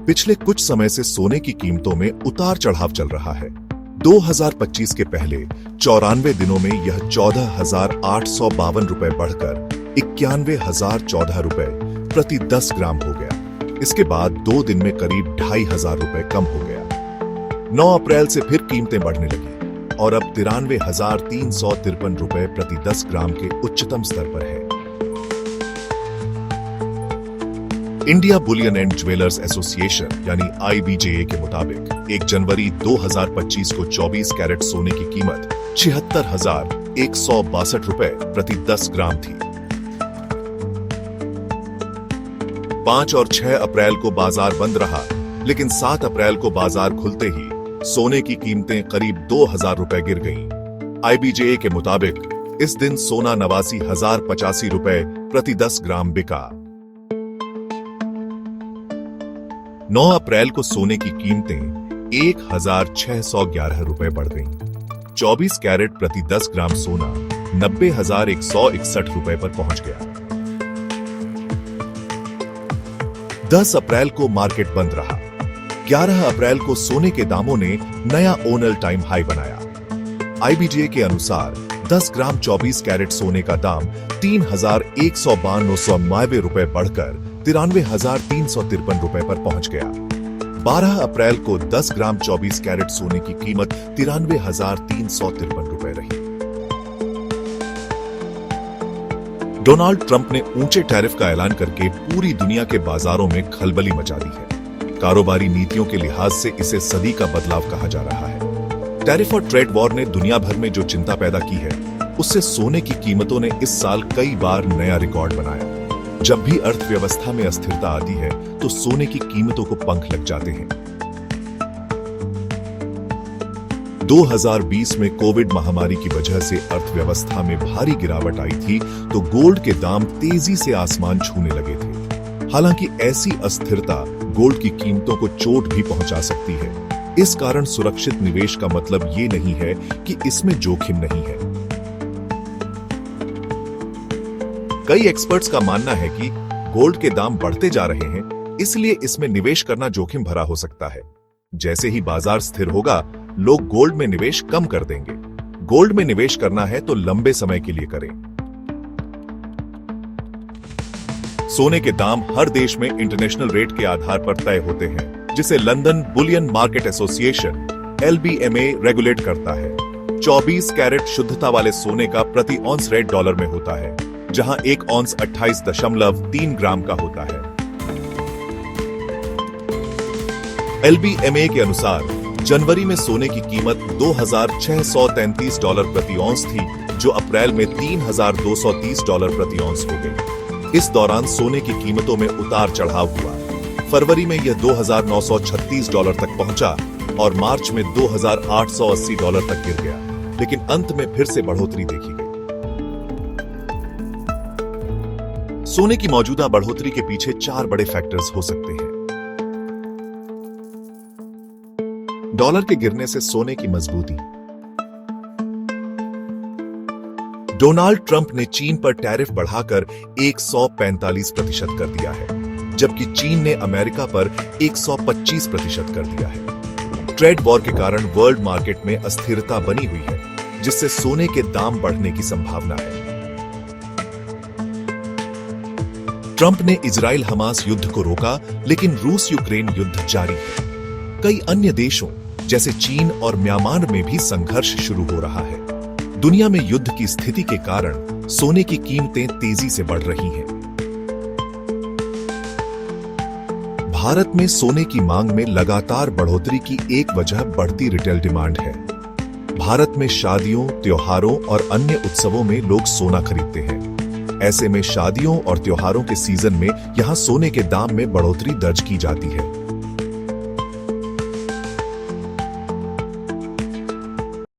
पिछले कुछ समय से सोने की कीमतों में उतार चढ़ाव चल रहा है। 2025 के पहले 94 दिनों में यह 14,852 रुपए बढ़कर 91,014 रुपए प्रति 10 ग्राम हो गया। इसके बाद 2 दिन में करीब 2,500 रुपए कम हो गया। 9 अप्रैल से फिर कीमतें बढ़ने लगी और अब 93,353 रुपए प्रति 10 ग्राम के उच्चतम स्तर पर है। India Boolean and jewellers association यानी IBJA के मुताबिक 1 जनवरी 2025 को 24 कैरेट सोने की कीमत 76,162 रुपए प्रति 10 ग्राम थी। 5 और 6 अप्रैल को बाजार बंद रहा, लेकिन 7 अप्रैल को बाजार खुलते ही सोने की कीमतें करीब 2,000 रुपए गिर गईं। IBJA के मुताबिक इस दिन सोना 89,085 रुपए प्रति 10 ग्राम बिका। 9 अप्रैल को सोने की कीमतें 1,611 रुपए बढ़ गईं। 24 कैरेट प्रति 10 ग्राम सोना 90,161 रुपए पर पहुंच गया। 10 अप्रैल को मार्केट बंद रहा। 11 अप्रैल को सोने के दामों ने नया ऑल टाइम हाई बनाया। IBJA के अनुसार 10 ग्राम 24 कैरेट सोने का दाम 3,192 रुपए बढ़कर 93,353 रुपए पर पहुंच गया। 12 अप्रैल को 10 ग्राम 24 कैरेट सोने की कीमत 93,353 रुपए रही। डोनाल्ड ट्रंप ने ऊंचे टैरिफ का ऐलान करके पूरी दुनिया के बाजारों में खलबली मचा दी है। कारोबारी नीतियों के लिहाज से इसे सदी का बदलाव कहा जा रहा है। टैरिफ और ट्रेड वॉर ने दुनिया भर में जो चिंता पैदा की है, उससे सोने की कीमतों ने इस साल कई बार नया रिकॉर्ड बनाया। जब भी अर्थव्यवस्था में अस्थिरता आती है तो सोने की कीमतों को पंख लग जाते हैं। 2020 में कोविड महामारी की वजह से अर्थव्यवस्था में भारी गिरावट आई थी तो गोल्ड के दाम तेजी से आसमान छूने लगे थे। हालांकि ऐसी अस्थिरता गोल्ड की कीमतों को चोट भी पहुंचा सकती है। इस कारण सुरक्षित निवेश का मतलब ये नहीं है कि इसमें जोखिम नहीं है। कई एक्सपर्ट्स का मानना है कि गोल्ड के दाम बढ़ते जा रहे हैं, इसलिए इसमें निवेश करना जोखिम भरा हो सकता है। जैसे ही बाजार स्थिर होगा, लोग गोल्ड में निवेश कम कर देंगे। गोल्ड में निवेश करना है तो लंबे समय के लिए करें। सोने के दाम हर देश में इंटरनेशनल रेट के आधार पर तय होते हैं, जिसे London Boolean market association LBMA regulate करता है। 24 कैरेट शुद्धता वाले सोने का प्रति ऑन्स रेट डॉलर में होता है, जहां 1 ऑन्स 28.3 ग्राम का होता है। LBMA के अनुसार जनवरी में सोने की कीमत $2,633 प्रति ऑन्स थी, जो अप्रैल में $3,230 प्रति ऑन्स हो गई। इस दौरान सोने की कीमतों में उतार चढ़ाव हुआ। फरवरी में यह $2,936 तक पहुंचा और मार्च में $2,880 तक गिर गया, लेकिन अंत में फिर से बढ़ोतरी देखी गई। सोने की मौजूदा बढ़ोतरी के पीछे 4 बड़े फैक्टर्स हो सकते हैं। डॉलर के गिरने से सोने की मजबूती। डोनाल्ड ट्रंप ने चीन पर टैरिफ बढ़ाकर 145% कर दिया है, जबकि चीन ने अमेरिका पर 125% कर दिया है। ट्रेड वॉर के कारण वर्ल्ड मार्केट में अस्थिरता बनी हुई है, जिससे सोने के दाम बढ़ने की संभावना है। ट्रंप ने इजराइल हमास युद्ध को रोका, लेकिन रूस यूक्रेन युद्ध जारी है। कई अन्य देशों जैसे चीन और म्यांमार में भी संघर्ष शुरू हो रहा है। दुनिया में युद्ध की स्थिति के कारण सोने की कीमतें तेजी से बढ़ रही हैं। भारत में सोने की मांग में लगातार बढ़ोतरी की एक वजह बढ़ती रिटेल डिमांड है। भारत में शादियों, त्योहारों और अन्य उत्सवों में लोग सोना खरीदते हैं। ऐसे में शादियों और त्योहारों के सीजन में यहां सोने के दाम में बढ़ोतरी दर्ज की जाती है।